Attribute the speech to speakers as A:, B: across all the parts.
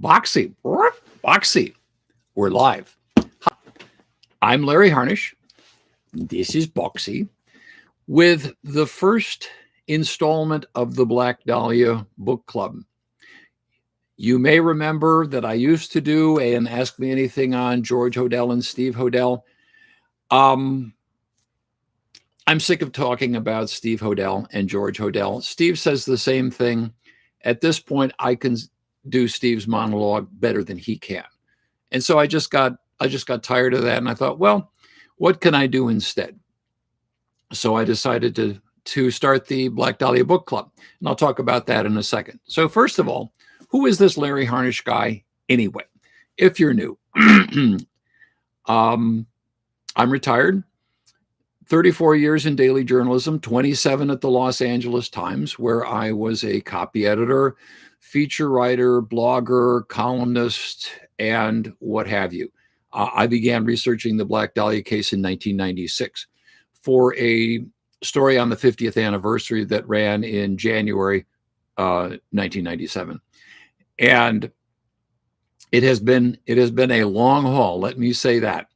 A: Boxy, Boxy, we're live. I'm Larry Harnish. This is Boxy with the first installment of the Black Dahlia Book Club. You may remember that I used to do an Ask Me Anything on George Hodel and Steve Hodel. I'm sick of talking about Steve Hodel and George Hodel. Steve says the same thing. At this point, I can do Steve's monologue better than he can. And so I just got tired of that. And I thought, well, what can I do instead? So I decided to start the Black Dahlia Book Club. And I'll talk about that in a second. So first of all, who is this Larry Harnish guy anyway? If you're new, I'm retired. 34 years in daily journalism, 27 at the Los Angeles Times, where I was a copy editor, feature writer, blogger, columnist, and what have you. I began researching the Black Dahlia case in 1996 for a story on the 50th anniversary that ran in January 1997. And it has been a long haul, let me say that.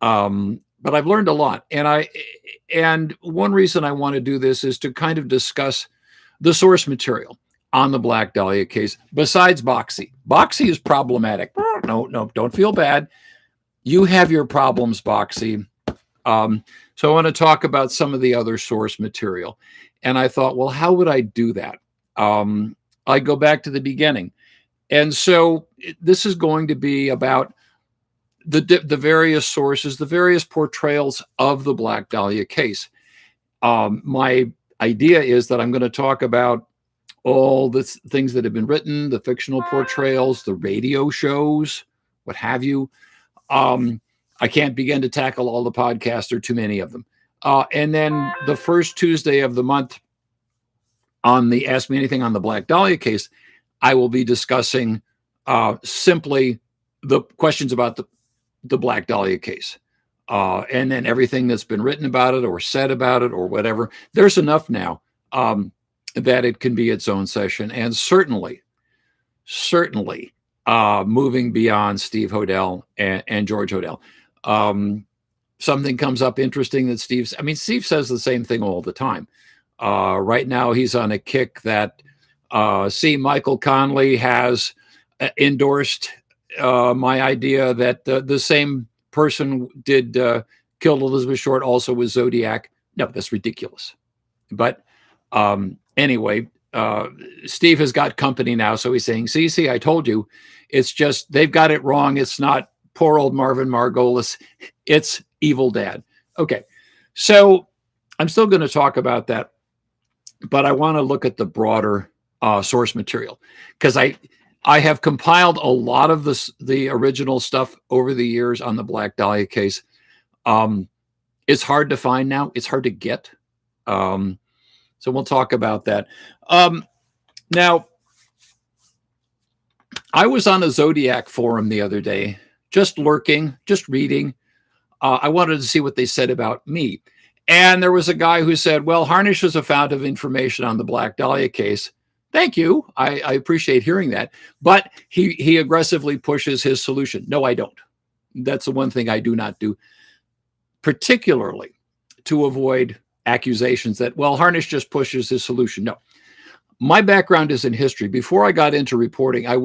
A: But I've learned a lot. And one reason I want to do this is to kind of discuss the source material on the Black Dahlia case, besides Boxy. Boxy is problematic. No, don't feel bad. You have your problems, Boxy. So I want to talk about some of the other source material. And I thought, well, how would I do that? I go back to the beginning. And so this is going to be about the various sources, the various portrayals of the Black Dahlia case. My idea is that I'm going to talk about all the things that have been written, the fictional portrayals, the radio shows, what have you. I can't begin to tackle all the podcasts. There are too many of them. And then the first Tuesday of the month on the Ask Me Anything on the Black Dahlia case, I will be discussing simply the questions about the Black Dahlia case. And then everything that's been written about it or said about it or whatever. There's enough now that it can be its own session. And certainly moving beyond Steve Hodel and George Hodel. Something comes up interesting that Steve says the same thing all the time. Right now he's on a kick that Michael Connelly has endorsed my idea that the same person did killed Elizabeth Short also with Zodiac. No, that's ridiculous. But anyway, Steve has got company now, so he's saying, see, I told you. It's just they've got it wrong. It's not poor old Marvin Margolis. It's Evil Dad. Okay, so I'm still going to talk about that, but I want to look at the broader source material because I have compiled a lot of the original stuff over the years on the Black Dahlia case. It's hard to find now. It's hard to get. So we'll talk about that. Now, I was on a Zodiac forum the other day, just lurking, just reading. I wanted to see what they said about me. And there was a guy who said, well, Harnish is a fount of information on the Black Dahlia case. Thank you. I appreciate hearing that. But he aggressively pushes his solution. No, I don't. That's the one thing I do not do, particularly to avoid accusations that, well, Harnish just pushes his solution. No. My background is in history. Before I got into reporting, I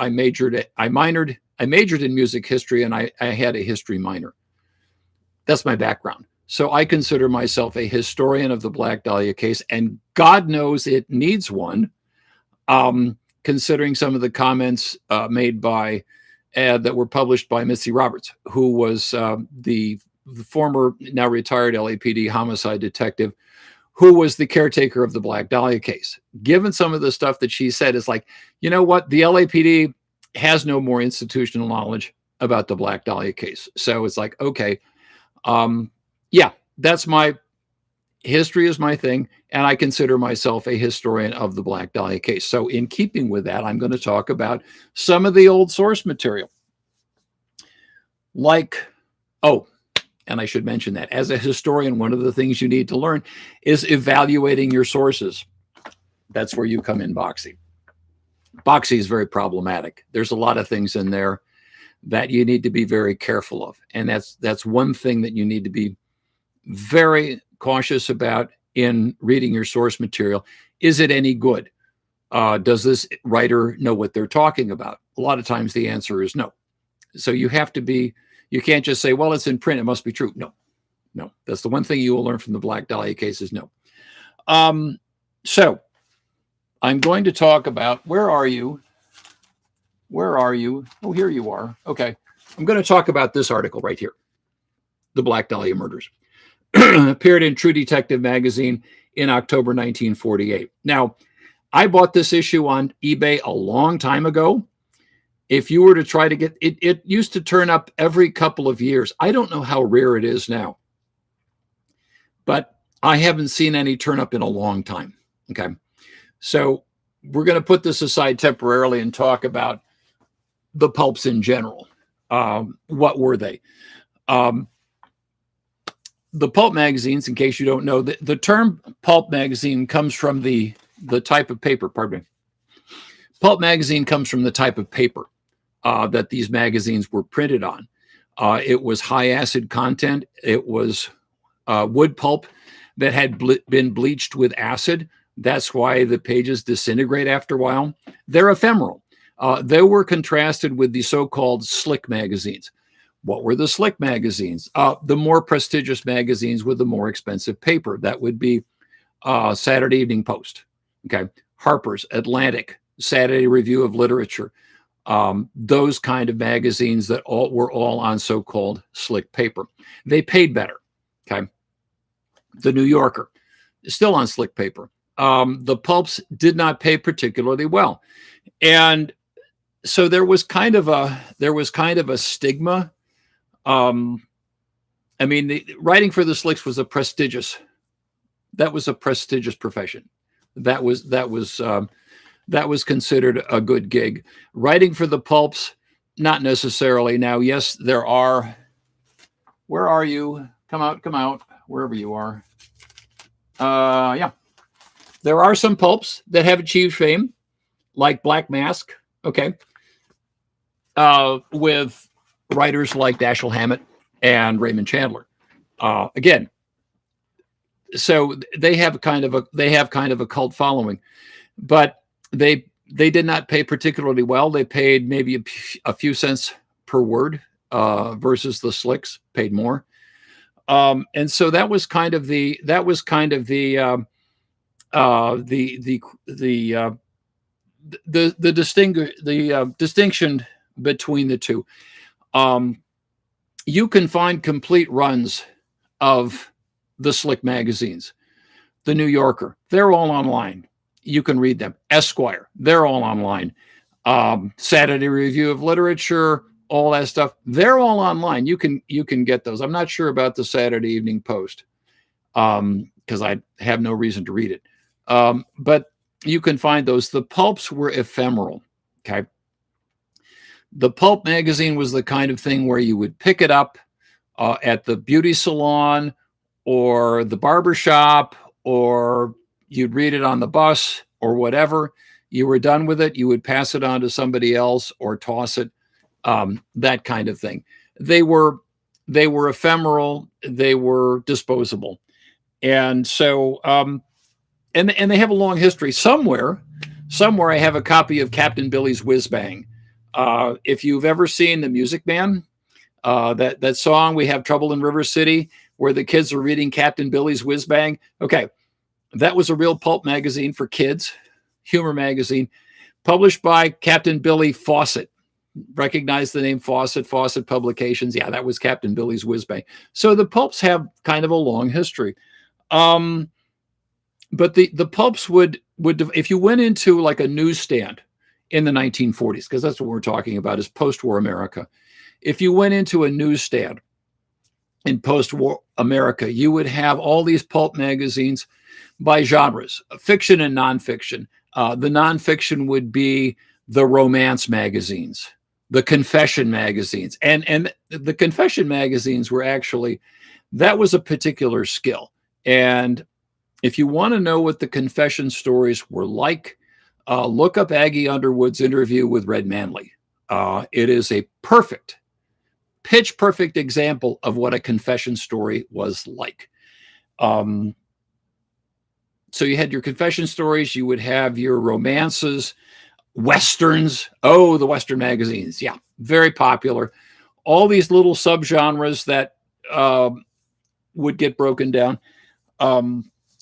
A: majored in music history, and I had a history minor. That's my background. So I consider myself a historian of the Black Dahlia case, and God knows it needs one, considering some of the comments made by that were published by Mitzi Roberts, who was the former, now retired LAPD homicide detective, who was the caretaker of the Black Dahlia case. Given some of the stuff that she said, is like, you know what? The LAPD has no more institutional knowledge about the Black Dahlia case. So it's like, okay, yeah, that's my history is my thing. And I consider myself a historian of the Black Dahlia case. So in keeping with that, I'm going to talk about some of the old source material. And I should mention that as a historian, one of the things you need to learn is evaluating your sources. That's where you come in, Boxy. Boxy is very problematic. There's a lot of things in there that you need to be very careful of. And that's one thing that you need to be very cautious about in reading your source material. Is it any good? Does this writer know what they're talking about? A lot of times the answer is no. So you have to be, you can't just say, well, it's in print, it must be true. No, no. That's the one thing you will learn from the Black Dahlia case is no. So I'm going to talk about, where are you? Where are you? Oh, here you are. Okay. I'm going to talk about this article right here. The Black Dahlia Murders. Appeared in True Detective magazine in October 1948. Now, I bought this issue on eBay a long time ago. If you were to try to get it, it used to turn up every couple of years. I don't know how rare it is now, but I haven't seen any turn up in a long time. Okay. So we're going to put this aside temporarily and talk about the pulps in general. What were they? The pulp magazines, in case you don't know, the term pulp magazine comes from the type of paper, pardon me. Pulp magazine comes from the type of paper that these magazines were printed on. It was high acid content. It was wood pulp that had been bleached with acid. That's why the pages disintegrate after a while. They're ephemeral. They were contrasted with the so-called slick magazines. What were the slick magazines? The more prestigious magazines with the more expensive paper. That would be Saturday Evening Post, okay, Harper's, Atlantic, Saturday Review of Literature, those kind of magazines that were all on so-called slick paper. They paid better, okay? The New Yorker is still on slick paper. The pulps did not pay particularly well. And so there was kind of a stigma. I mean, writing for the slicks was a prestigious profession. That was considered a good gig. Writing for the pulps, not necessarily. Now, yes, there are. Where are you? Come out, wherever you are. Yeah. There are some pulps that have achieved fame, like Black Mask, okay, with writers like Dashiell Hammett and Raymond Chandler. Again, so they have kind of a cult following, but they did not pay particularly well. They paid maybe a few cents per word versus the slicks paid more. And so that was kind of the distinction between the two. You can find complete runs of the slick magazines. The New Yorker, they're all online. You can read them. Esquire, they're all online. Saturday Review of Literature, all that stuff, they're all online. You can get those. I'm not sure about the Saturday Evening Post because I have no reason to read it. But you can find those. The pulps were ephemeral. Okay. The pulp magazine was the kind of thing where you would pick it up at the beauty salon or the barber shop, or you'd read it on the bus or whatever. You were done with it. You would pass it on to somebody else or toss it, that kind of thing. They were ephemeral. They were disposable. And so, and they have a long history. Somewhere I have a copy of Captain Billy's Whiz Bang. If you've ever seen The Music Man, that song, We Have Trouble in River City, where the kids are reading Captain Billy's Whiz Bang. Okay, that was a real pulp magazine for kids, humor magazine, published by Captain Billy Fawcett. Recognize the name Fawcett Publications. Yeah, that was Captain Billy's Whiz Bang. So the pulps have kind of a long history. But the pulps would, if you went into like a newsstand in the 1940s, because that's what we're talking about is post-war America. If you went into a newsstand in post-war America, you would have all these pulp magazines by genres, fiction and nonfiction. The nonfiction would be the romance magazines, the confession magazines. And the confession magazines were actually, that was a particular skill. And if you want to know what the confession stories were like, Look up Aggie Underwood's interview with Red Manley. It is a perfect, pitch perfect example of what a confession story was like. So you had your confession stories, you would have your romances, Westerns. Oh, the Western magazines. Yeah, very popular. All these little subgenres that would get broken down.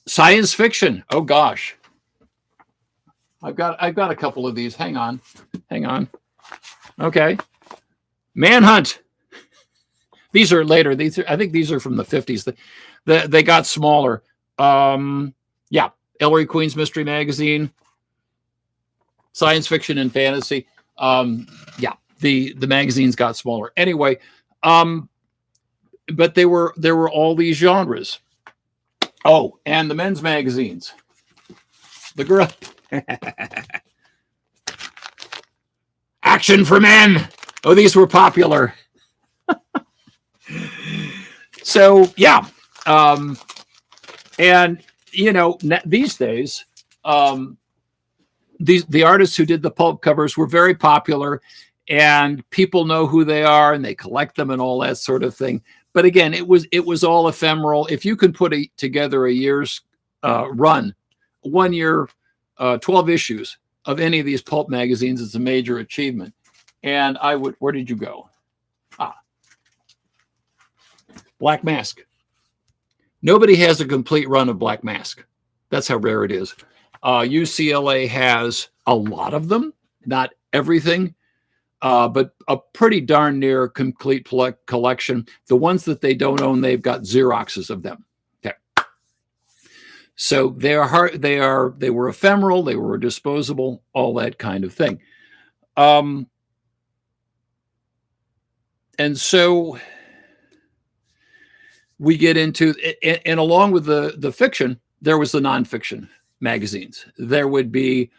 A: Science fiction. Oh gosh. I've got a couple of these. Hang on. Okay. Manhunt. These are later. I think these are from the 50s. They got smaller. Yeah. Ellery Queen's Mystery Magazine. Science fiction and fantasy. Yeah. The magazines got smaller. Anyway, but there were all these genres. Oh, and the men's magazines. The girl. Action for Men. Oh, these were popular. So yeah, and these days, the artists who did the pulp covers were very popular, and people know who they are, and they collect them and all that sort of thing. But again, it was all ephemeral. If you could put together a year's run, 1 year, 12 issues of any of these pulp magazines, it's a major achievement. And where did you go? Black Mask. Nobody has a complete run of Black Mask. That's how rare it is. UCLA has a lot of them, not everything, but a pretty darn near complete collection. The ones that they don't own, they've got Xeroxes of them. Okay. So they were ephemeral, they were disposable, all that kind of thing. And so we get into, and along with the fiction, there was the nonfiction magazines. There would be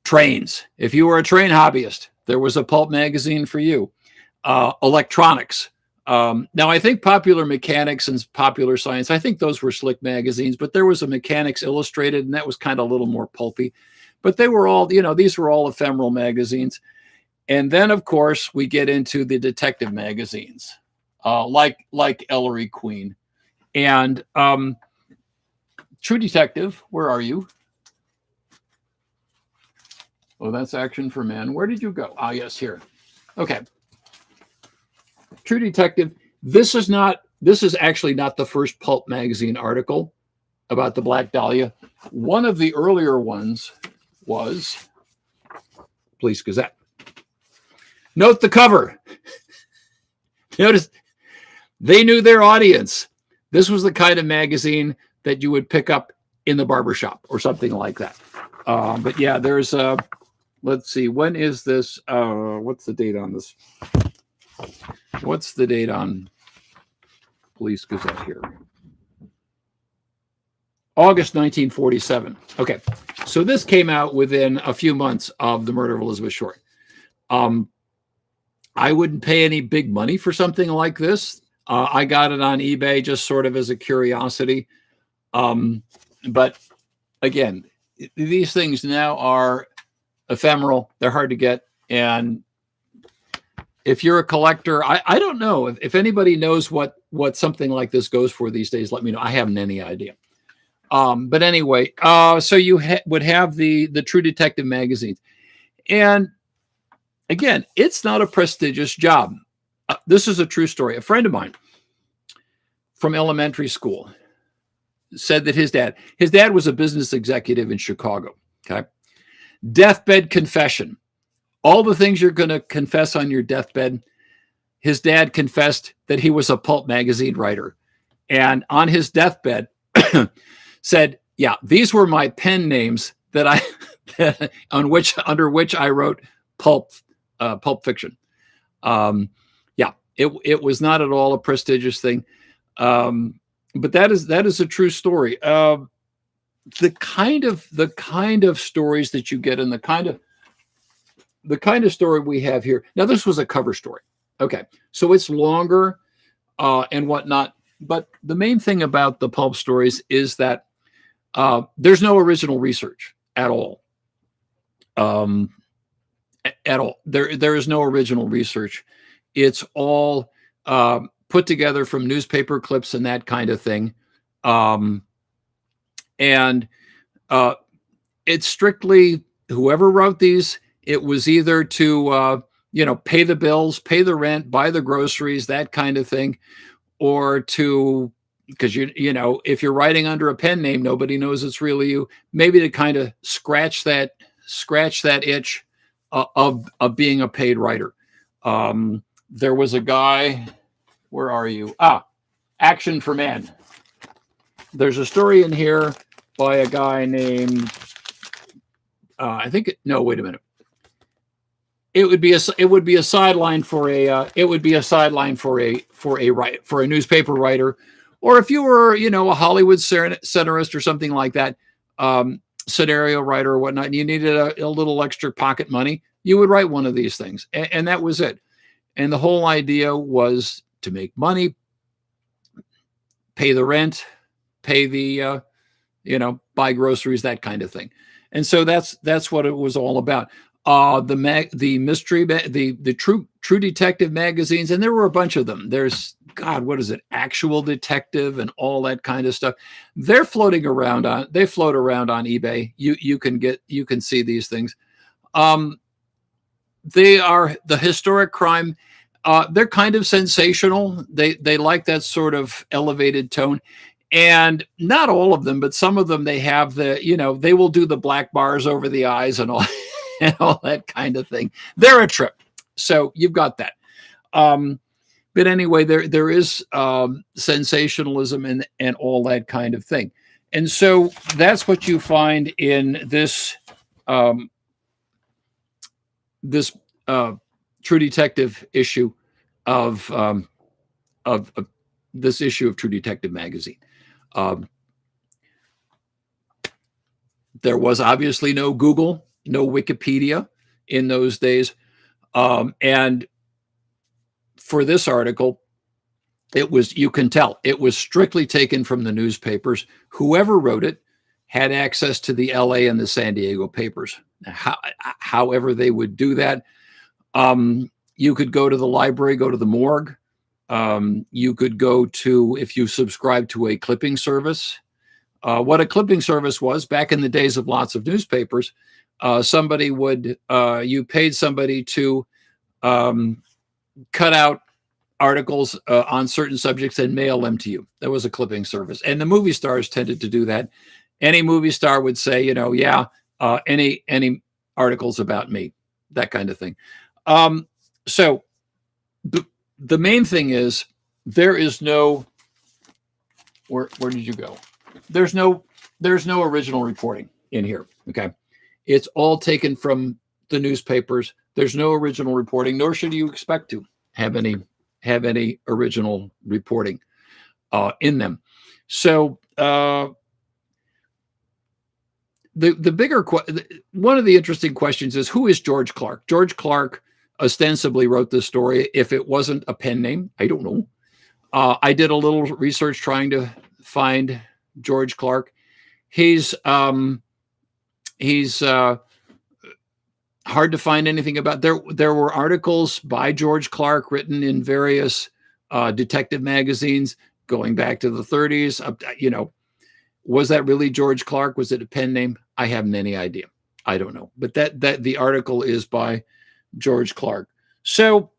A: trains. If you were a train hobbyist, there was a pulp magazine for you. Electronics. Now, I think Popular Mechanics and Popular Science, I think those were slick magazines, but there was a Mechanics Illustrated, and that was kind of a little more pulpy. But they were all, these were all ephemeral magazines. And then, of course, we get into the detective magazines, like Ellery Queen. And True Detective, where are you? Oh, that's Action for Men. Where did you go? Ah, yes, here. Okay. True Detective. This is actually not the first pulp magazine article about the Black Dahlia. One of the earlier ones was Police Gazette. Note the cover. Notice they knew their audience. This was the kind of magazine that you would pick up in the barbershop or something like that. But yeah, there's let's see, when is this? What's the date on this? What's the date on Police Gazette here? August 1947. Okay, so this came out within a few months of the murder of Elizabeth Short. I wouldn't pay any big money for something like this. I got it on eBay just sort of as a curiosity. But again, these things now are ephemeral. They're hard to get. And if you're a collector, I don't know if anybody knows what something like this goes for these days. Let me know. I haven't any idea. But anyway, so you would have the True Detective magazines. And again, it's not a prestigious job. This is a true story. A friend of mine from elementary school said that his dad was a business executive in Chicago. Okay. Deathbed confession. All the things you're going to confess on your deathbed. His dad confessed that he was a pulp magazine writer. And on his deathbed said, yeah, these were my pen names that under which I wrote pulp fiction. It was not at all a prestigious thing. But that is a true story. The kind of stories that you get and the kind of story we have here. Now, this was a cover story. Okay. So it's longer, and whatnot. But the main thing about the pulp stories is that, there's no original research at all. um, at all. There is no original research. It's all put together from newspaper clips and that kind of thing. Um, and uh, it's strictly whoever wrote these. It was either to pay the bills, pay the rent, buy the groceries, that kind of thing, or to, because if you're writing under a pen name, nobody knows it's really you. Maybe to kind of scratch that itch of being a paid writer. There was a guy. Where are you? Action for Man. There's a story in here by a guy named no, wait a minute. It would be a sideline for a newspaper writer, or if you were a Hollywood centerist or something like that, scenario writer or whatnot, and you needed a little extra pocket money, you would write one of these things, and that was it. And the whole idea was to make money, pay the rent, pay the buy groceries, that kind of thing. And so that's what it was all about. The mystery, the true detective magazines, and there were a bunch of them. There's, God, what is it? Actual Detective and all that kind of stuff. They float around on eBay. You can see these things. They are the historic crime. They're kind of sensational. They like that sort of elevated tone. And not all of them, but some of them, they have they will do the black bars over the eyes and all, and all that kind of thing. They're a trip. So you've got that. But anyway, there is sensationalism and all that kind of thing. And so that's what you find in this True Detective issue of this issue of True Detective magazine. There was obviously no Google, no Wikipedia in those days. And for this article, you can tell it was strictly taken from the newspapers. Whoever wrote it had access to the LA and the San Diego papers. However they would do that. You could go to the library, go to the morgue. You could go to, if you subscribe to a clipping service. What a clipping service was back in the days of lots of newspapers, you paid somebody to cut out articles on certain subjects and mail them to you. That was a clipping service. And the movie stars tended to do that. Any movie star would say, any articles about me, that kind of thing. So the main thing is there is no, where did you go? There's no original reporting in here. Okay. It's all taken from the newspapers. There's no original reporting, nor should you expect to have any original reporting in them. So the bigger one of the interesting questions is, who is George Clark? George Clark ostensibly wrote this story. If it wasn't a pen name, I don't know. I did a little research trying to find George Clark. He's hard to find anything about. There were articles by George Clark written in various detective magazines going back to the 30s. Was that really George Clark? Was it a pen name? I haven't any idea. I don't know. But that the article is by George Clark. So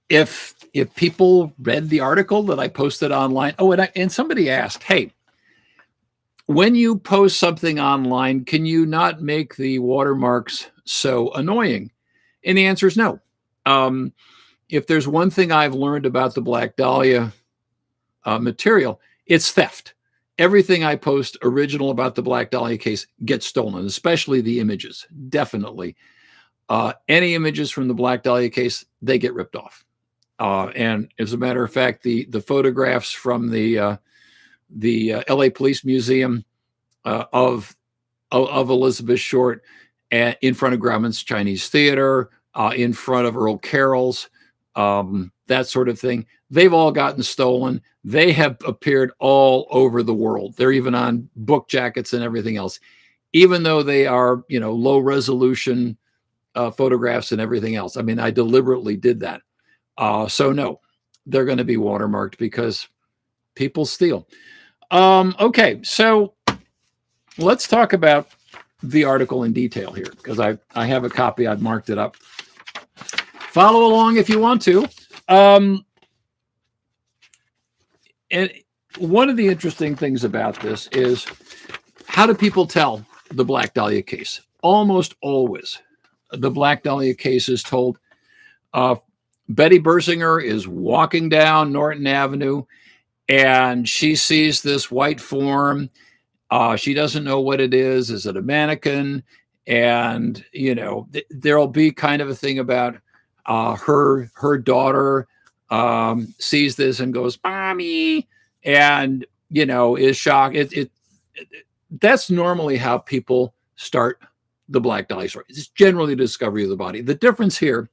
A: if people read the article that I posted online, and somebody asked, hey, when you post something online, can you not make the watermarks so annoying? And the answer is no. If there's one thing I've learned about the Black Dahlia material, it's theft. Everything I post original about the Black Dahlia case gets stolen, especially the images. Definitely. Any images from the Black Dahlia case, they get ripped off. And as a matter of fact, the photographs from the LA Police Museum of Elizabeth Short in front of Grauman's Chinese Theater, in front of Earl Carroll's, that sort of thing, they've all gotten stolen. They have appeared all over the world. They're even on book jackets and everything else. even though they are, low resolution photographs and everything else. I mean, I deliberately did that. So no, they're going to be watermarked because people steal. Okay, so let's talk about the article in detail here, because I have a copy. I've marked it up. Follow along if you want to. And one of the interesting things about this is, how do people tell the Black Dahlia case? Almost always, the Black Dahlia case is told. Betty Bersinger is walking down Norton Avenue, and she sees this white form. She doesn't know what it is. Is it a mannequin? And there'll be kind of a thing about her daughter sees this and goes, "Mommy," and is shocked. That's normally how people start the Black Dahlia story. It's generally the discovery of the body. The difference here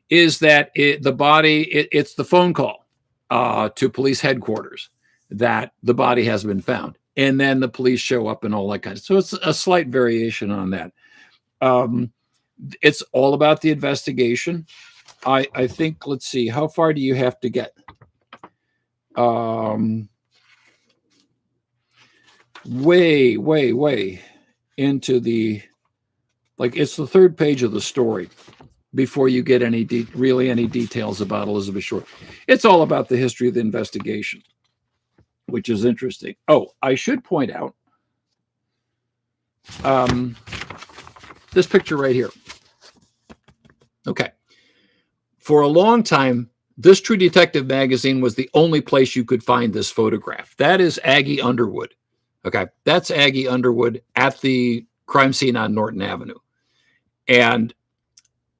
A: is that it's the phone call to police headquarters that the body has been found, and then the police show up and all that kind of. So it's a slight variation on that. It's all about the investigation. I think. Let's see. How far do you have to get? Way into the, it's the third page of the story before you get any details about Elizabeth Short. It's all about the history of the investigation, which is interesting. Oh, I should point out this picture right here. Okay. For a long time, this True Detective magazine was the only place you could find this photograph. That is Aggie Underwood. Okay. That's Aggie Underwood at the crime scene on Norton Avenue. And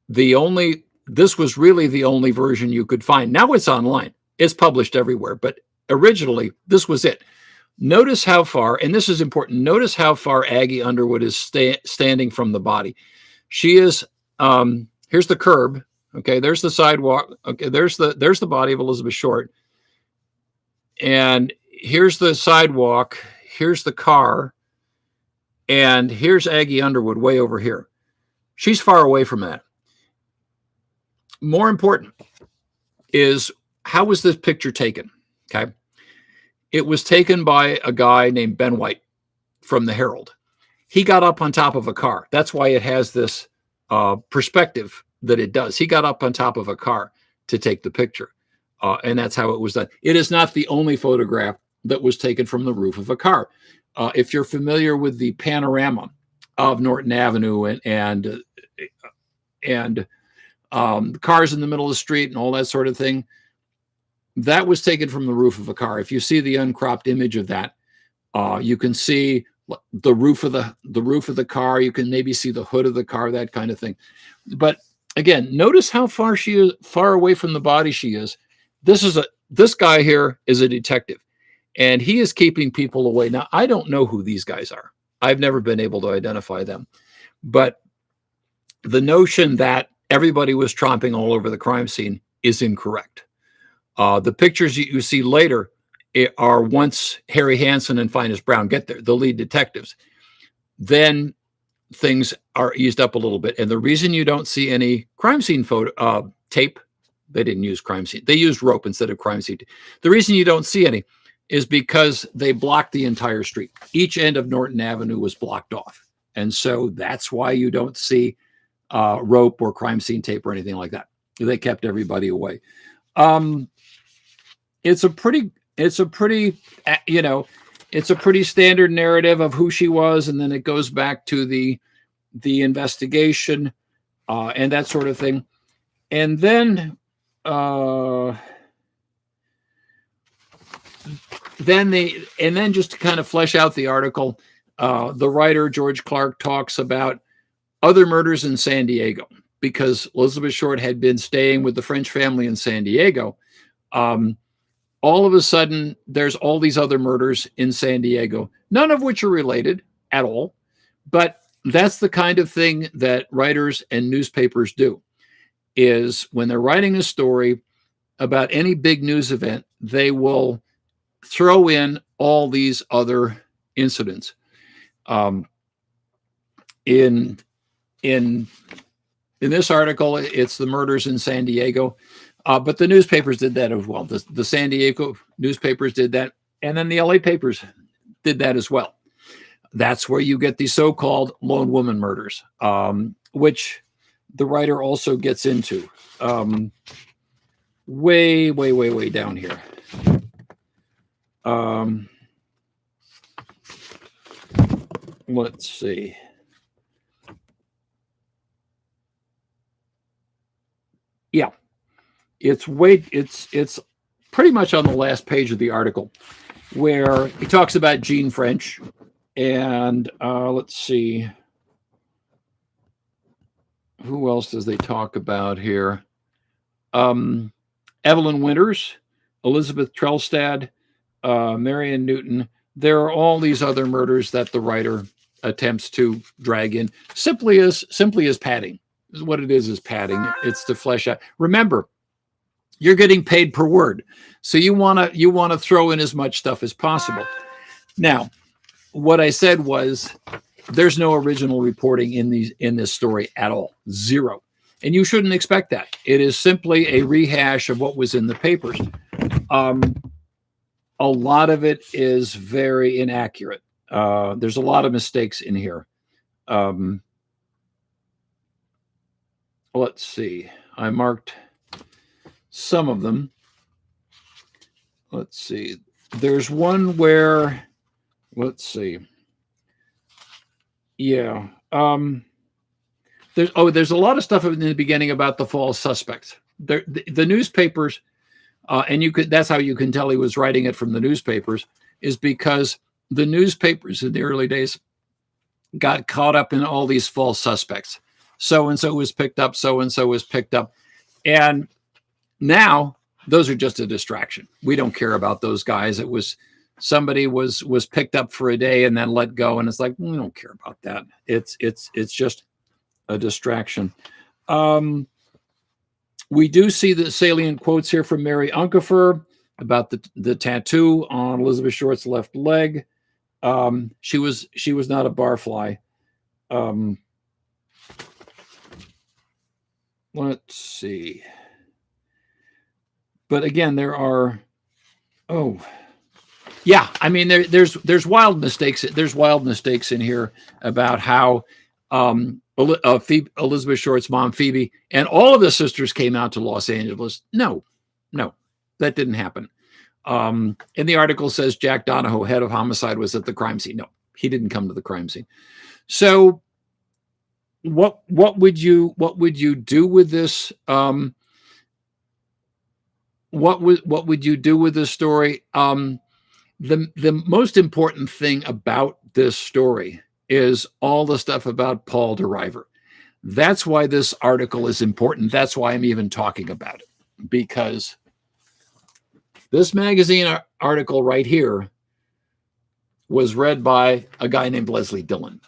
A: this was really the only version you could find. Now it's online. It's published everywhere, but originally this was it. Notice how far, and this is important, notice how far Aggie Underwood is standing from the body. She is, here's the curb. Okay, there's the sidewalk. Okay, there's the body of Elizabeth Short. And here's the sidewalk. Here's the car. And here's Aggie Underwood way over here. She's far away from that. More important is, how was this picture taken? Okay. It was taken by a guy named Ben White from the Herald. He got up on top of a car. That's why it has this perspective that it does. He got up on top of a car to take the picture. And that's how it was done. It is not the only photograph that was taken from the roof of a car. If you're familiar with the panorama of Norton Avenue and cars in the middle of the street and all that sort of thing, that was taken from the roof of a car. If you see the uncropped image of that, you can see the roof of the car. You can maybe see the hood of the car, that kind of thing. But again, notice how far away from the body she is. This guy here is a detective, and he is keeping people away. Now, I don't know who these guys are. I've never been able to identify them. But the notion that everybody was tromping all over the crime scene is incorrect. The pictures you see later are once Harry Hansen and Finest Brown get there, the lead detectives. Then things are eased up a little bit. And the reason you don't see any crime scene tape, they didn't use crime scene. They used rope instead of crime scene. The reason you don't see any is because they blocked the entire street. Each end of Norton Avenue was blocked off. And so that's why you don't see rope or crime scene tape or anything like that. They kept everybody away. It's a pretty standard narrative of who she was, and then it goes back to the investigation and that sort of thing, and then just to kind of flesh out the article, the writer George Clark talks about other murders in San Diego, because Elizabeth Short had been staying with the French family in San Diego. All of a sudden, there's all these other murders in San Diego, none of which are related at all. But that's the kind of thing that writers and newspapers do, is when they're writing a story about any big news event, they will throw in all these other incidents. In in this article, it's the murders in San Diego, but the newspapers did that as well. The San Diego newspapers did that, and then the LA papers did that as well. That's where you get the so-called lone woman murders, which the writer also gets into. Way, way, way, way down here. Let's see. Yeah, it's pretty much on the last page of the article where he talks about Jean French, and let's see, who else does they talk about here? Evelyn Winters, Elizabeth Trelstad, Marion Newton. There are all these other murders that the writer attempts to drag in simply as padding. What it is padding. It's to flesh out. Remember, you're getting paid per word, so you want to throw in as much stuff as possible. Now, what I said was there's no original reporting in this story at all. Zero. And you shouldn't expect that. It is simply a rehash of what was in the papers. A lot of it is very inaccurate. There's a lot of mistakes in here. Let's see. I marked some of them. Let's see. There's one where, let's see. Yeah. There's a lot of stuff in the beginning about the false suspects. The newspapers, and that's how you can tell he was writing it from the newspapers, is because the newspapers in the early days got caught up in all these false suspects. So-and-so was picked up, so-and-so was picked up. And now those are just a distraction. We don't care about those guys. It was somebody was picked up for a day and then let go. And it's like, we don't care about that. It's just a distraction. We do see the salient quotes here from Mary Unkefer about the tattoo on Elizabeth Short's left leg. She was not a barfly. Let's see. But again, there are. Oh, yeah. I mean, there's wild mistakes. There's wild mistakes in here about how Elizabeth Short's mom, Phoebe, and all of the sisters came out to Los Angeles. No, that didn't happen. And the article says Jack Donahoe, head of homicide, was at the crime scene. No, he didn't come to the crime scene. So what would you do with this? What would you do with this story? The most important thing about this story is all the stuff about Paul DeRiver. That's why this article is important. That's why I'm even talking about it, because this magazine article right here was read by a guy named Leslie Dillion.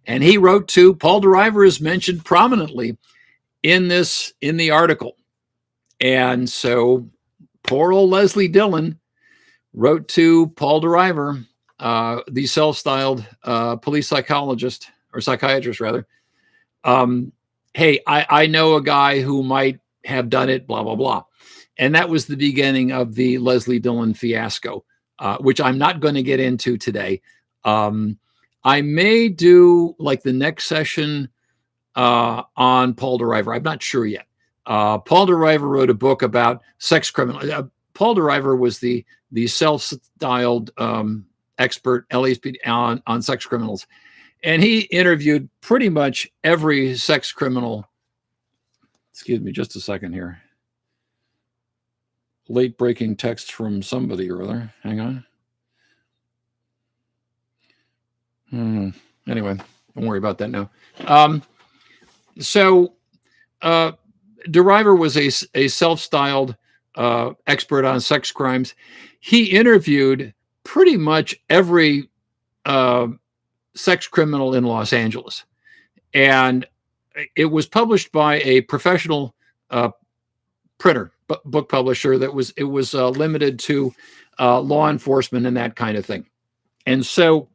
A: And he wrote to Paul DeRiver is mentioned prominently in the article. And so poor old Leslie Dillion wrote to Paul DeRiver, the self-styled police psychologist, or psychiatrist rather. Hey, I know a guy who might have done it, blah, blah, blah. And that was the beginning of the Leslie Dillion fiasco, which I'm not going to get into today. I may do like the next session on Paul DeRiver. I'm not sure yet. Paul DeRiver wrote a book about sex criminal. Paul DeRiver was the self-styled expert LAPD on sex criminals. And he interviewed pretty much every sex criminal. Excuse me, just a second here. Late breaking text from somebody or other. Hang on. Anyway, don't worry about that now. So DeRiver was a self-styled expert on sex crimes. He interviewed pretty much every sex criminal in Los Angeles. And it was published by a professional printer, book publisher that was limited to law enforcement and that kind of thing. And so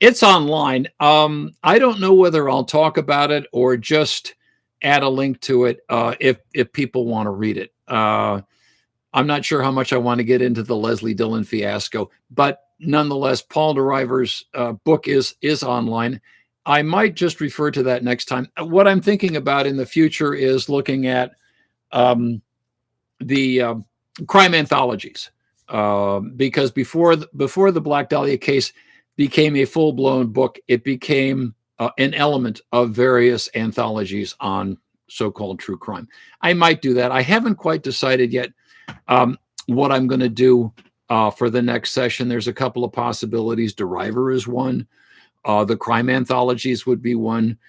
A: It's online. I don't know whether I'll talk about it or just add a link to it if people want to read it. I'm not sure how much I want to get into the Leslie Dillion fiasco, but nonetheless, Paul DeRiver's book is online. I might just refer to that next time. What I'm thinking about in the future is looking at the crime anthologies, because before the Black Dahlia case became a full-blown book, it became an element of various anthologies on so-called true crime. I might do that. I haven't quite decided yet what I'm going to do for the next session. There's a couple of possibilities. DeRiver is one. The crime anthologies would be one.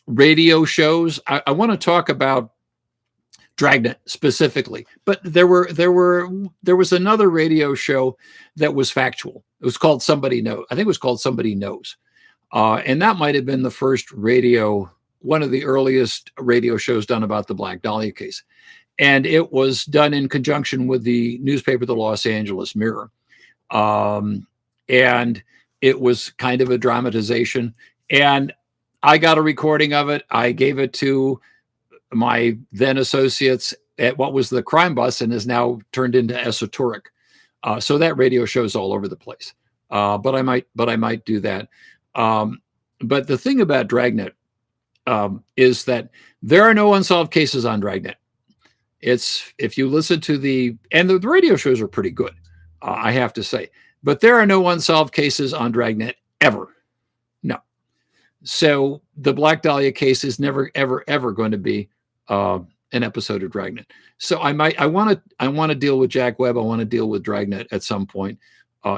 A: Radio shows. I want to talk about Dragnet specifically, but there was another radio show that was factual. It was called Somebody Knows. I think it was called Somebody Knows, and that might have been the first one of the earliest radio shows done about the Black Dahlia case. And it was done in conjunction with the newspaper, the Los Angeles Mirror. And it was kind of a dramatization. And I got a recording of it. I gave it to my then associates at what was the Crime Bus and is now turned into Esoteric. So that radio show is all over the place. But I might do that. But the thing about Dragnet is that there are no unsolved cases on Dragnet. It's, if you listen to the radio shows are pretty good, I have to say, but there are no unsolved cases on Dragnet ever. No. So the Black Dahlia case is never, ever, ever going to be an episode of Dragnet. So I want to deal with Jack Webb. I want to deal with Dragnet at some point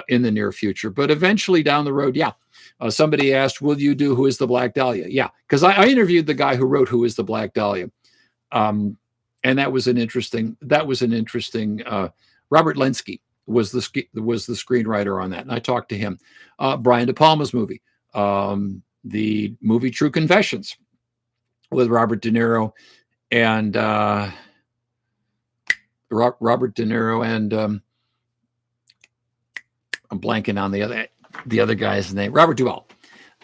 A: in the near future, but eventually down the road. Yeah. Somebody asked, will you do Who is the Black Dahlia? Yeah. Cause I interviewed the guy who wrote Who is the Black Dahlia. And that was an interesting. Robert Lenski was the screenwriter on that, and I talked to him. Brian De Palma's movie, the movie True Confessions, with Robert De Niro and Robert De Niro and I'm blanking on the other guy's name, Robert Duvall.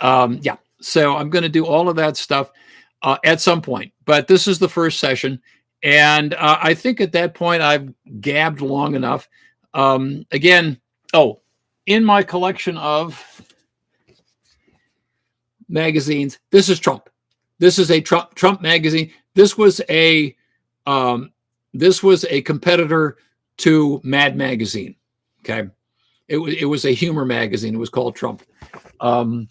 A: Yeah, so I'm going to do all of that stuff at some point, but this is the first session. And I think at that point I've gabbed long enough. Again, in my collection of magazines, this is Trump. This is a Trump magazine. This was a competitor to Mad Magazine. Okay, it was a humor magazine. It was called Trump. I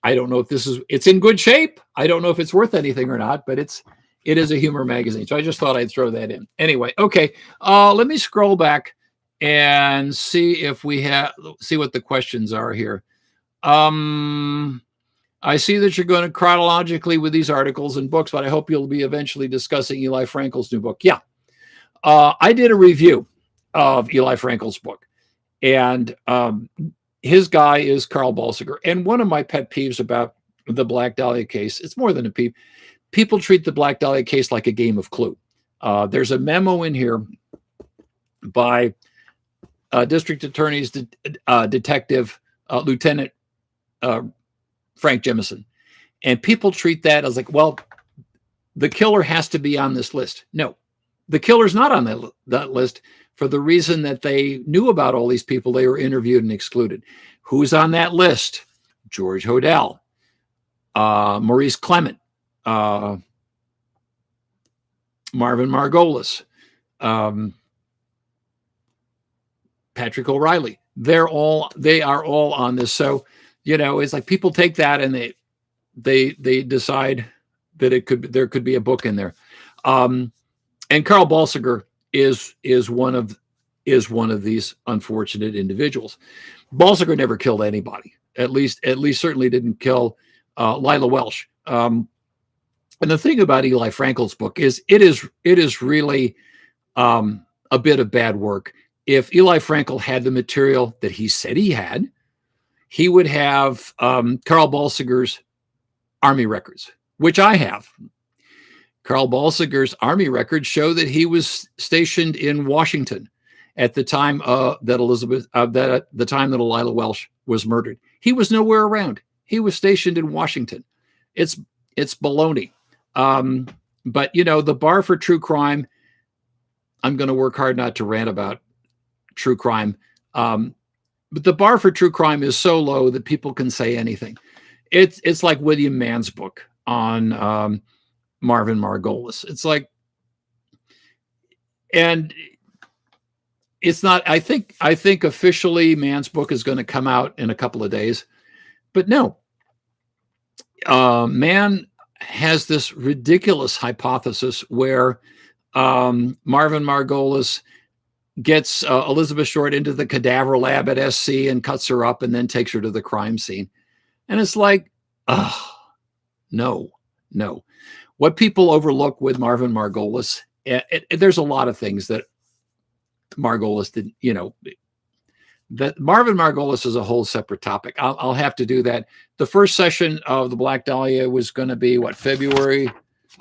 A: don't know if it's in good shape. I don't know if it's worth anything or not, but it is a humor magazine. So I just thought I'd throw that in. Anyway, okay. Let me scroll back and see what the questions are here. I see that you're going chronologically with these articles and books, but I hope you'll be eventually discussing Eli Frankel's new book. Yeah. I did a review of Eli Frankel's book, and his guy is Carl Balsiger. And one of my pet peeves about the Black Dahlia case, it's more than a peeve. People treat the Black Dahlia case like a game of Clue. There's a memo in here by District Attorney's Detective Lieutenant Frank Jemison. And people treat that as like, well, the killer has to be on this list. No, the killer's not on that list for the reason that they knew about all these people they were interviewed and excluded. Who's on that list? George Hodel, Maurice Clement, Marvin Margolis, Patrick O'Reilly. They are all on this. So, it's like people take that and they decide that there could be a book in there. And Carl Balsiger is one of these unfortunate individuals. Balsiger never killed anybody. At least certainly didn't kill Lila Welsh. And the thing about Eli Frankel's book is it is really a bit of bad work. If Eli Frankel had the material that he said he had, he would have Carl Balsiger's Army records, which I have. Carl Balsiger's Army records show that he was stationed in Washington at the time that the time that Lila Welsh was murdered. He was nowhere around. He was stationed in Washington. It's baloney. But the bar for true crime. I'm going to work hard not to rant about true crime. But the bar for true crime is so low that people can say anything. It's like William Mann's book on Marvin Margolis. It's like, and it's not. I think officially Mann's book is going to come out in a couple of days, but no. Mann has this ridiculous hypothesis where Marvin Margolis gets Elizabeth Short into the cadaver lab at SC and cuts her up and then takes her to the crime scene. And it's like, no. What people overlook with Marvin Margolis, there's a lot of things that Margolis didn't, that Marvin Margolis is a whole separate topic. I'll have to do that. The first session of the Black Dahlia was going to be February,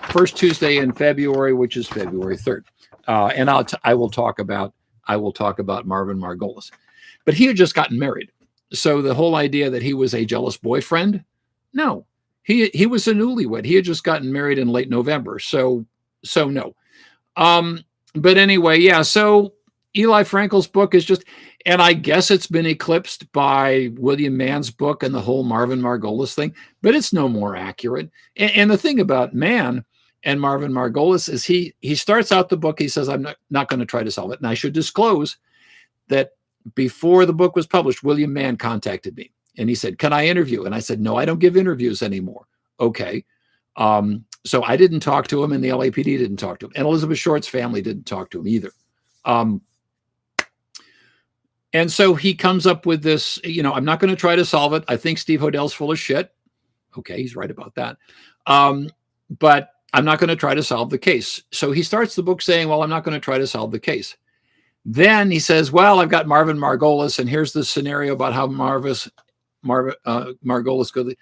A: first Tuesday in February, which is February 3rd. And I will talk about Marvin Margolis. But he had just gotten married. So the whole idea that he was a jealous boyfriend, no. He was a newlywed. He had just gotten married in late November. So no. But anyway, yeah, so Eli Frankel's book is just, and I guess it's been eclipsed by William Mann's book and the whole Marvin Margolis thing, but it's no more accurate. And the thing about Mann and Marvin Margolis is he starts out the book, he says, I'm not going to try to solve it. And I should disclose that before the book was published, William Mann contacted me and he said, can I interview? And I said, no, I don't give interviews anymore. Okay. So I didn't talk to him and the LAPD didn't talk to him. And Elizabeth Short's family didn't talk to him either. And so he comes up with this, I'm not going to try to solve it. I think Steve Hodel's full of shit. Okay, he's right about that. But I'm not going to try to solve the case. So he starts the book saying, well, I'm not going to try to solve the case. Then he says, well, I've got Marvin Margolis, and here's the scenario about how Marvin Margolis could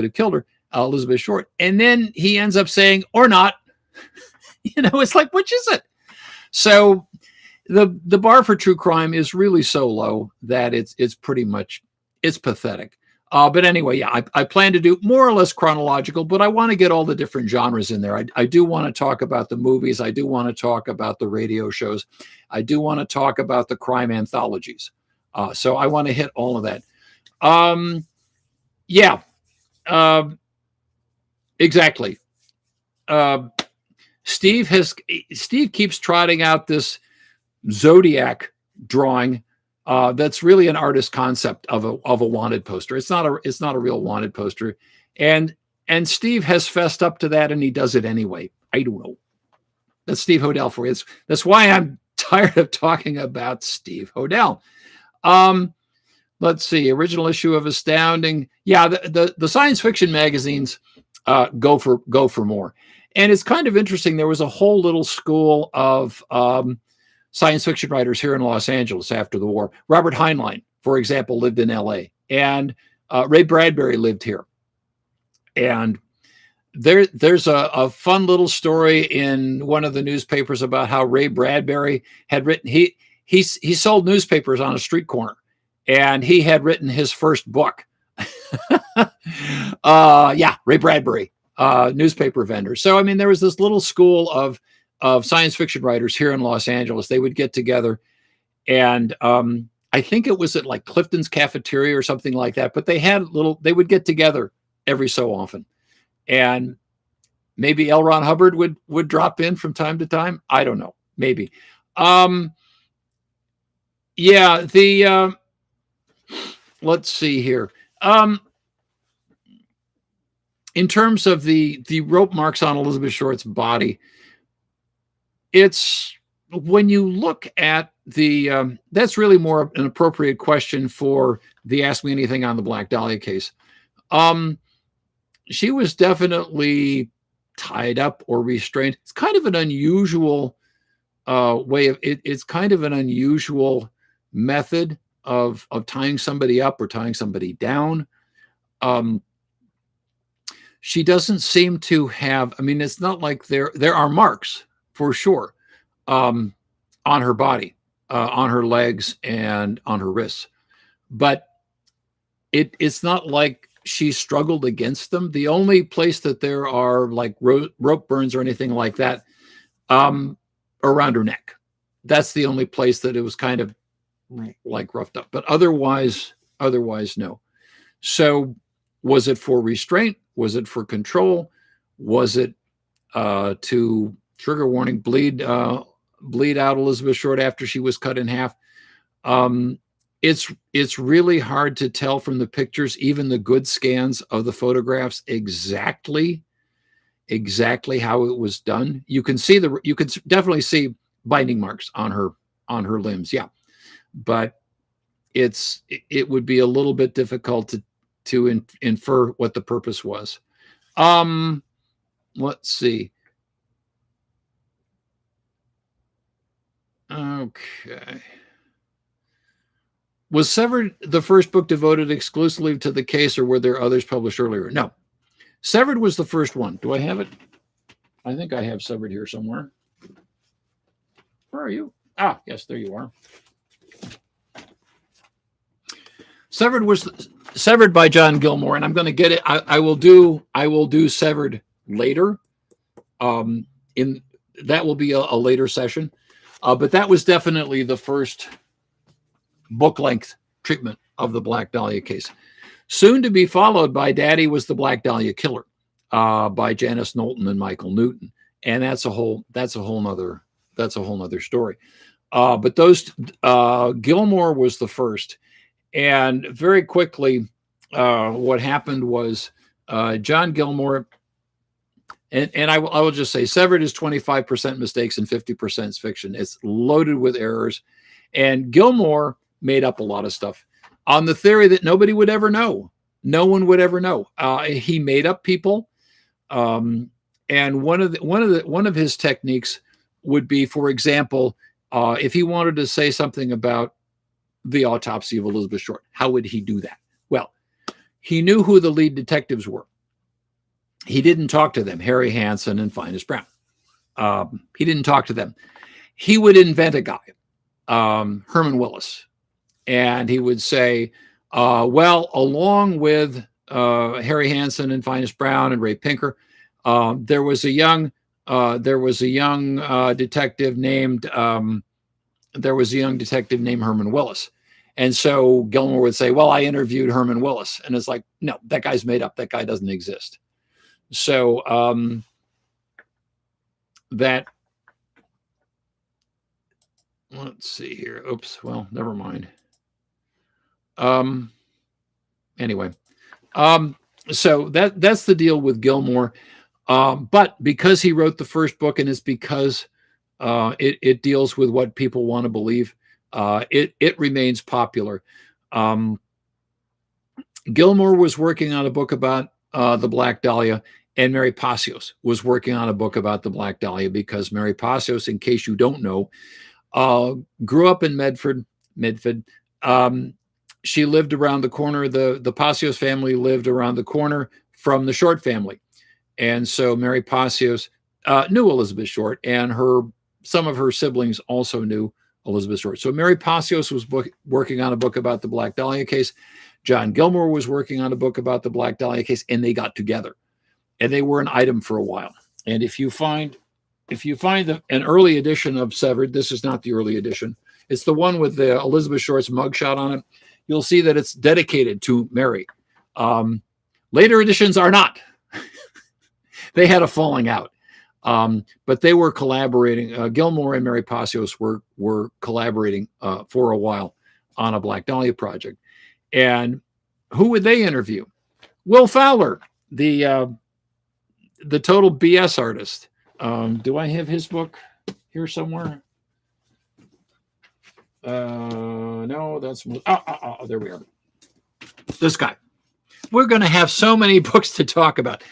A: have killed her, Elizabeth Short. And then he ends up saying, or not. It's like, which is it? So the bar for true crime is really so low that it's pretty much, it's pathetic. But anyway, yeah, I plan to do more or less chronological, but I want to get all the different genres in there. I do want to talk about the movies. I do want to talk about the radio shows. I do want to talk about the crime anthologies. So I want to hit all of that. Yeah, exactly. Steve keeps trotting out this Zodiac drawing that's really an artist concept of a wanted poster. It's not a real wanted poster, and Steve has fessed up to that, and he does it anyway. I don't know. That's Steve Hodel for you. That's why I'm tired of talking about Steve Hodel. Let's see. Original issue of Astounding. Yeah, the science fiction magazines go for more, and it's kind of interesting. There was a whole little school of science fiction writers here in Los Angeles after the war. Robert Heinlein, for example, lived in LA, and Ray Bradbury lived here. And there's a fun little story in one of the newspapers about how Ray Bradbury had written, he sold newspapers on a street corner, and he had written his first book. Ray Bradbury, newspaper vendor. So, I mean, there was this little school of science fiction writers here in Los Angeles. They would get together, and I think it was at like Clifton's Cafeteria or something like that, but they would get together every so often. And maybe L. Ron Hubbard would drop in from time to time. I don't know. Maybe. Let's see here. In terms of the rope marks on Elizabeth Short's body, it's, when you look at the, that's really more an appropriate question for the Ask Me Anything on the Black Dahlia case. She was definitely tied up or restrained. It's kind of an unusual way of it. It's kind of an unusual method of tying somebody up or tying somebody down. She doesn't seem to have, I mean, it's not like there are marks for sure on on her body, on her legs, and on her wrists. But it's not like she struggled against them. The only place that there are like rope burns or anything like that, around her neck. That's the only place that it was kind of like roughed up. But otherwise, no. So was it for restraint? Was it for control? Was it to, trigger warning, bleed out Elizabeth Short after she was cut in half? It's really hard to tell from the pictures, even the good scans of the photographs, exactly how it was done. You can definitely see binding marks on her limbs, yeah, but it would be a little bit difficult to infer what the purpose was. Let's see. Okay. Was Severed the first book devoted exclusively to the case, or were there others published earlier? No. Severed was the first one. Do I have it? I think I have Severed here somewhere. Where are you? Ah, yes, there you are. Severed by John Gilmore, and I'm going to get it. I will do Severed later. That will be a later session, but that was definitely the first book-length treatment of the Black Dahlia case. Soon to be followed by Daddy Was the Black Dahlia Killer, by Janice Knowlton and Michael Newton, and that's a whole nother story. But those Gilmore was the first, and very quickly, what happened was John Gilmore, and I will just say, Severed is 25% mistakes and 50% fiction. It's loaded with errors, and Gilmore made up a lot of stuff on the theory that nobody would ever know. No one would ever know. He made up people, and one of his techniques would be, for example, if he wanted to say something about the autopsy of Elizabeth Short, how would he do that? Well, he knew who the lead detectives were. He didn't talk to them, Harry Hansen and Finus Brown. He didn't talk to them. He would invent a guy, Herman Willis. And he would say, well, along with Harry Hansen and Finus Brown and Ray Pinker, there was a young detective named Herman Willis. And so Gilmore would say, well, I interviewed Herman Willis. And it's like, no, that guy's made up. That guy doesn't exist. So that, let's see here. Oops. Well, never mind. Anyway, so that's the deal with Gilmore. But because he wrote the first book, and it's because it deals with what people want to believe, it remains popular. Gilmore was working on a book about the Black Dahlia, and Mary Pacios was working on a book about the Black Dahlia, because Mary Pacios, in case you don't know, grew up in Medford. She lived around the corner. The Pacios family lived around the corner from the Short family. And so Mary Pacios knew Elizabeth Short, and some of her siblings also knew Elizabeth Short. So Mary Pacios was working on a book about the Black Dahlia case. John Gilmore was working on a book about the Black Dahlia case, and they got together, and they were an item for a while. And if you find an early edition of Severed, this is not the early edition. It's the one with the Elizabeth Short's mugshot on it. You'll see that it's dedicated to Mary. Later editions are not. They had a falling out, but they were collaborating. Gilmore and Mary Pacios were collaborating for a while on a Black Dahlia project. And who would they interview? Will Fowler, the total BS artist. Do I have his book here somewhere? No, that's there we are. This guy. We're going to have so many books to talk about.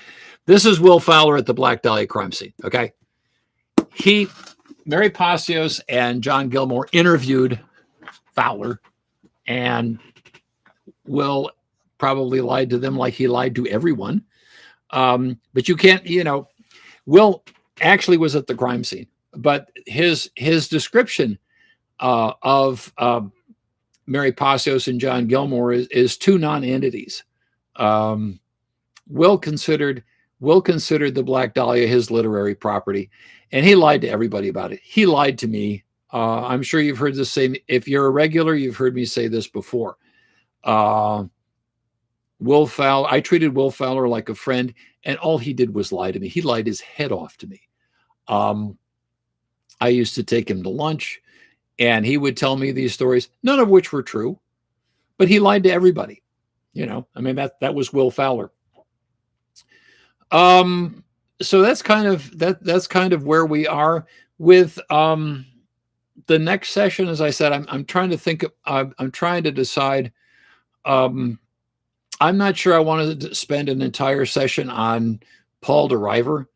A: This is Will Fowler at the Black Dahlia crime scene. Okay, Mary Pacios and John Gilmore interviewed Fowler, and Will probably lied to them like he lied to everyone. But you can't, Will actually was at the crime scene, but his description of Mary Pasos and John Gilmore is two non-entities. Um, Will considered the Black Dahlia his literary property, and he lied to everybody about it. He lied to me. I'm sure you've heard the same. If you're a regular, you've heard me say this before. Will Fowler, I treated Will Fowler like a friend, and all he did was lie to me. He lied his head off to me. I used to take him to lunch, and he would tell me these stories, none of which were true, but he lied to everybody. I mean, that was Will Fowler. So that's kind of where we are with the next session. As I said, I'm trying to think. I'm trying to decide. I'm not sure I want to spend an entire session on Paul DeRiver,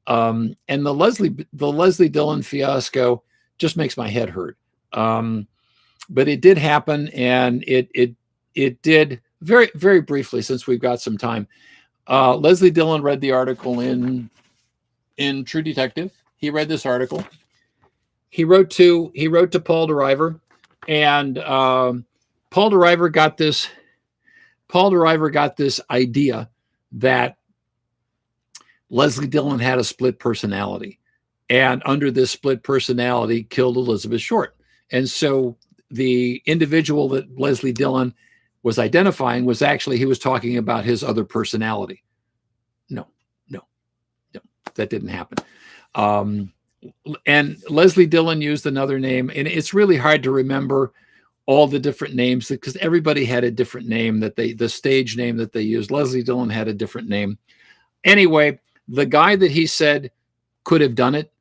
A: and the Leslie Dillion fiasco just makes my head hurt. But it did happen, and it did very, very briefly, since we've got some time. Leslie Dillion read the article in True Detective. He read this article. He wrote to Paul DeRiver, and Paul DeRiver got this idea that Leslie Dillion had a split personality, and under this split personality killed Elizabeth Short. And so the individual that Leslie Dillion was identifying was actually, he was talking about his other personality. No, that didn't happen. And Leslie Dillion used another name, and it's really hard to remember all the different names because everybody had a different name the stage name that they used. Leslie Dillion had a different name. Anyway, the guy that he said could have done it,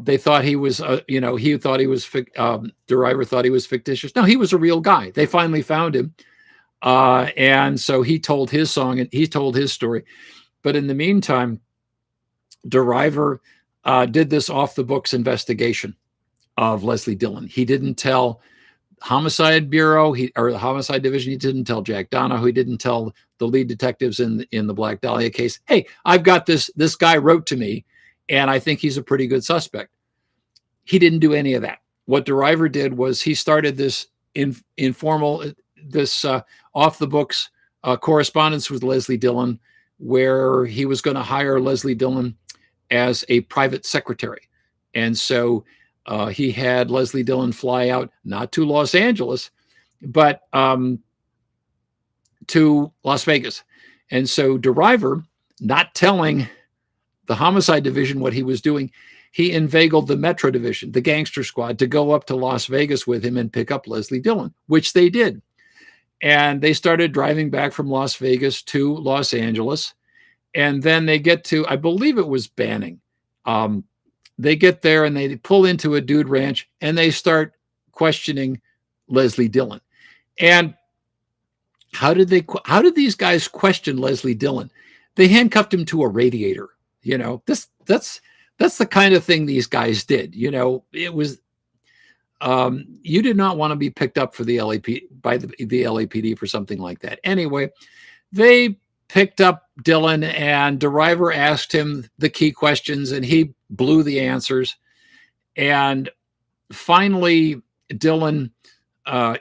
A: they thought he was, DeRiver thought he was fictitious. No, he was a real guy. They finally found him. And so he told his song and he told his story. But in the meantime, DeRiver did this off the books investigation of Leslie Dillion. He didn't tell Homicide Bureau or the Homicide Division. He didn't tell Jack Donahoe. He didn't tell the lead detectives in the Black Dahlia case. Hey, I've got this guy wrote to me, and I think he's a pretty good suspect. He didn't do any of that. What DeRiver did was he started this informal, off the books correspondence with Leslie Dillion, where he was going to hire Leslie Dillion as a private secretary. And so he had Leslie Dillion fly out, not to Los Angeles, but to Las Vegas. And so DeRiver, not telling the Homicide Division what he was doing, he inveigled the Metro Division, the gangster squad, to go up to Las Vegas with him and pick up Leslie Dillion, which they did. And they started driving back from Las Vegas to Los Angeles. And then they get to, I believe it was Banning. They get there and they pull into a dude ranch and they start questioning Leslie Dillion. And how did these guys question Leslie Dillion? They handcuffed him to a radiator. That's the kind of thing these guys did. It was, you did not want to be picked up for the LAPD for something like that. Anyway, they picked up Dillion, and DeRiver asked him the key questions, and he blew the answers. And finally, Dillion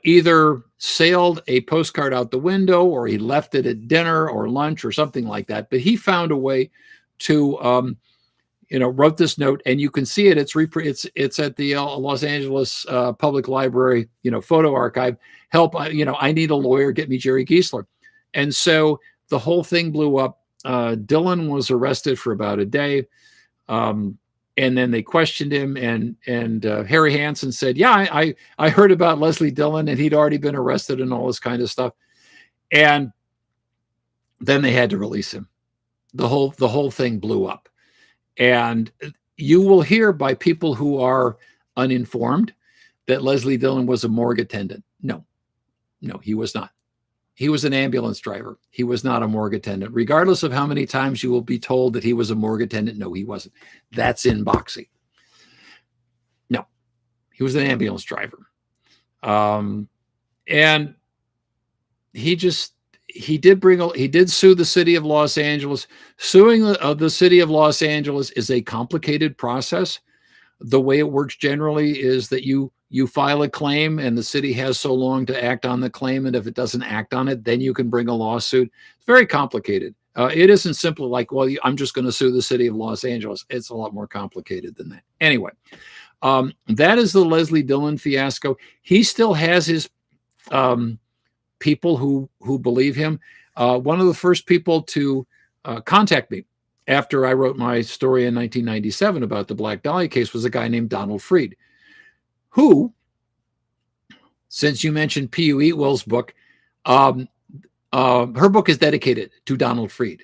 A: either sailed a postcard out the window, or he left it at dinner or lunch or something like that. But he found a way to, wrote this note, and you can see it. It's at the Los Angeles Public Library, photo archive. Help! I need a lawyer. Get me Jerry Giesler. And so the whole thing blew up. Dillion was arrested for about a day. And then they questioned him, and Harry Hansen said, yeah, I heard about Leslie Dillion, and he'd already been arrested and all this kind of stuff. And then they had to release him. The whole thing blew up. And you will hear by people who are uninformed that Leslie Dillion was a morgue attendant. No, he was not. He was an ambulance driver. He was not a morgue attendant. Regardless of how many times you will be told that he was a morgue attendant, no, he wasn't. That's in boxing. No, he was an ambulance driver. And he did sue the city of Los Angeles. Suing the city of Los Angeles is a complicated process. The way it works generally is that you You file a claim and the city has so long to act on the claim. And if it doesn't act on it, then you can bring a lawsuit. It's very complicated. It isn't simple like, well, I'm just going to sue the city of Los Angeles. It's a lot more complicated than that. Anyway, that is the Leslie Dillion fiasco. He still has his people who believe him. One of the first people to contact me after I wrote my story in 1997 about the Black Dahlia case was a guy named Donald Freed, who, since you mentioned P.U. Eatwell's book, her book is dedicated to Donald Freed.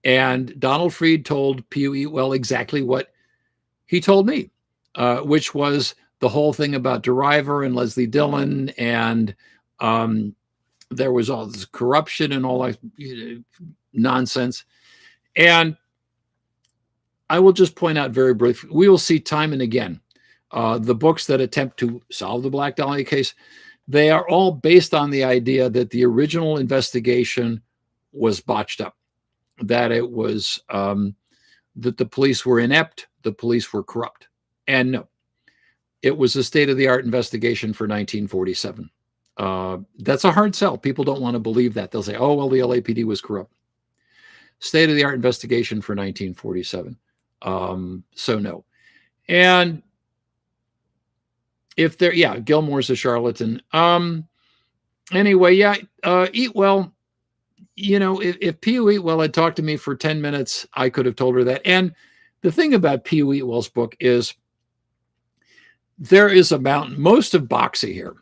A: And Donald Freed told P.U. Eatwell exactly what he told me, which was the whole thing about Deriver and Leslie Dillion, and there was all this corruption and all that nonsense. And I will just point out very briefly, we will see time and again, the books that attempt to solve the Black Dahlia case, they are all based on the idea that the original investigation was botched up, that it was, that the police were inept, the police were corrupt. And no, it was a state-of-the-art investigation for 1947. That's a hard sell. People don't want to believe that. They'll say, oh, well, the LAPD was corrupt. State-of-the-art investigation for 1947. So no. And if they're, yeah, Gilmore's a charlatan. Anyway, yeah, Eatwell, you know, if P.U. Eatwell had talked to me for 10 minutes, I could have told her that. And the thing about P.U. Eatwell's book is there is a mountain. Most of Boxy here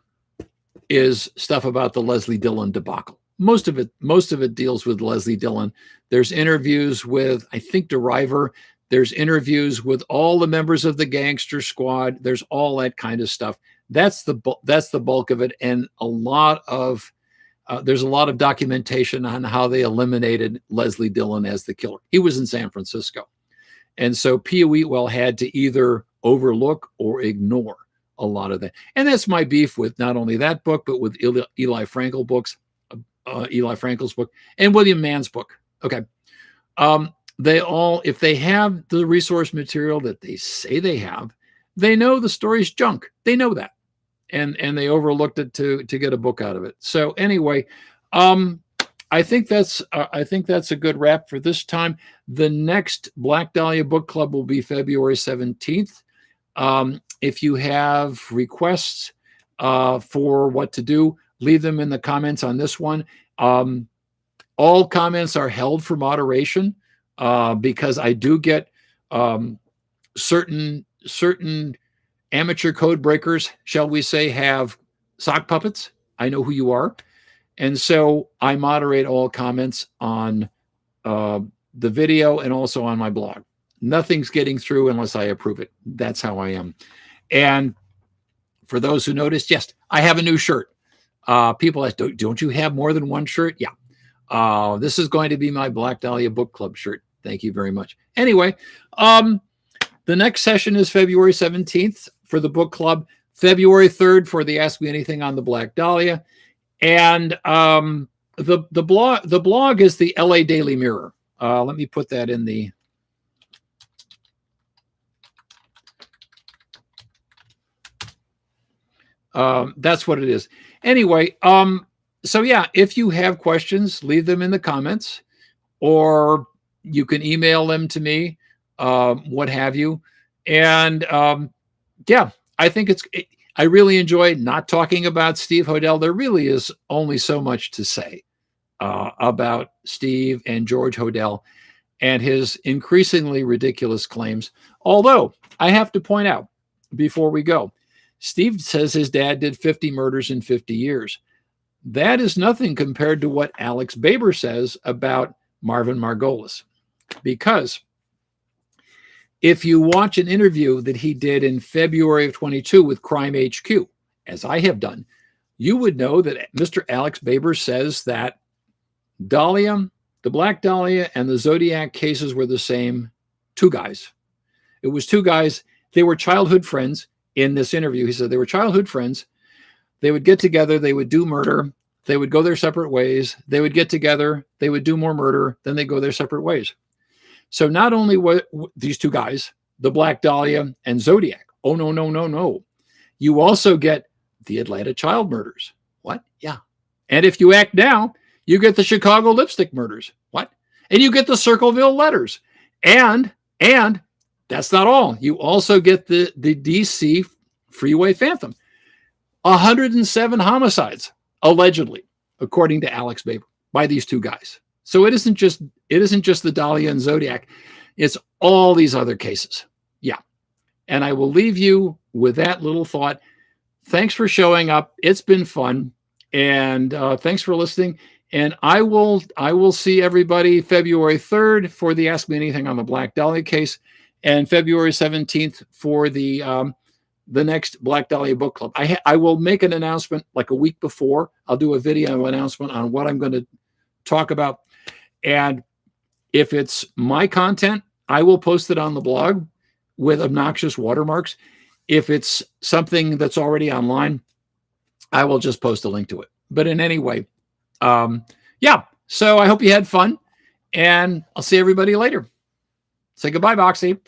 A: is stuff about the Leslie Dillion debacle. Most of it deals with Leslie Dillion. There's interviews with, I think, Deriver. There's interviews with all the members of the gangster squad. There's all that kind of stuff. That's the bulk of it, and a lot of there's a lot of documentation on how they eliminated Leslie Dillion as the killer. He was in San Francisco, and so P.U. Eatwell had to either overlook or ignore a lot of that. And that's my beef with not only that book, but with Eli Frankel's book and William Mann's book. Okay. They all, if they have the resource material that they say they have, they know the story's junk. They know that. And they overlooked it to get a book out of it. So anyway, I think that's a good wrap for this time. The next Black Dahlia Book Club will be February 17th. If you have requests for what to do, leave them in the comments on this one. All comments are held for moderation because I do get certain amateur code breakers, shall we say, have sock puppets. I know who you are. And so I moderate all comments on the video and also on my blog. Nothing's getting through unless I approve it. That's how I am. And for those who noticed, yes, I have a new shirt. People ask, don't you have more than one shirt? Yeah. This is going to be my Black Dahlia Book Club shirt. Thank you very much. Anyway, the next session is February 17th for the book club, February 3rd for the Ask Me Anything on the Black Dahlia. And the blog is the LA Daily Mirror. Let me put that in the... that's what it is. Anyway, so yeah, if you have questions, leave them in the comments, or you can email them to me, what have you. And yeah, I think I really enjoy not talking about Steve Hodel. There really is only so much to say about Steve and George Hodel and his increasingly ridiculous claims. Although I have to point out before we go, Steve says his dad did 50 murders in 50 years. That is nothing compared to what Alex Baber says about Marvin Margolis. Because if you watch an interview that he did in February of 22 with Crime HQ, as I have done, you would know that Mr. Alex Baber says that Dahlia, the Black Dahlia, and the Zodiac cases were the same two guys. It was two guys. They were childhood friends. In this interview, he said they were childhood friends. They would get together. They would do murder. They would go their separate ways. They would get together. They would do more murder. Then they go their separate ways. So not only were these two guys, the Black Dahlia and Zodiac. Oh, no, no, no, no. You also get the Atlanta child murders. What? Yeah. And if you act now, you get the Chicago lipstick murders. What? And you get the Circleville letters. And that's not all. You also get the DC freeway phantom. 107 homicides, allegedly, according to Alex Baber, by these two guys. So it isn't just the Dahlia and Zodiac. It's all these other cases. Yeah. And I will leave you with that little thought. Thanks for showing up. It's been fun. And thanks for listening. And I will see everybody February 3rd for the Ask Me Anything on the Black Dahlia case, and February 17th for the next Black Dahlia Book Club. I will make an announcement like a week before. I'll do a video announcement on what I'm going to talk about. And if it's my content, I will post it on the blog with obnoxious watermarks. If it's something that's already online, I will just post a link to it. But in any way, yeah. So I hope you had fun, and I'll see everybody later. Say goodbye, Boxy.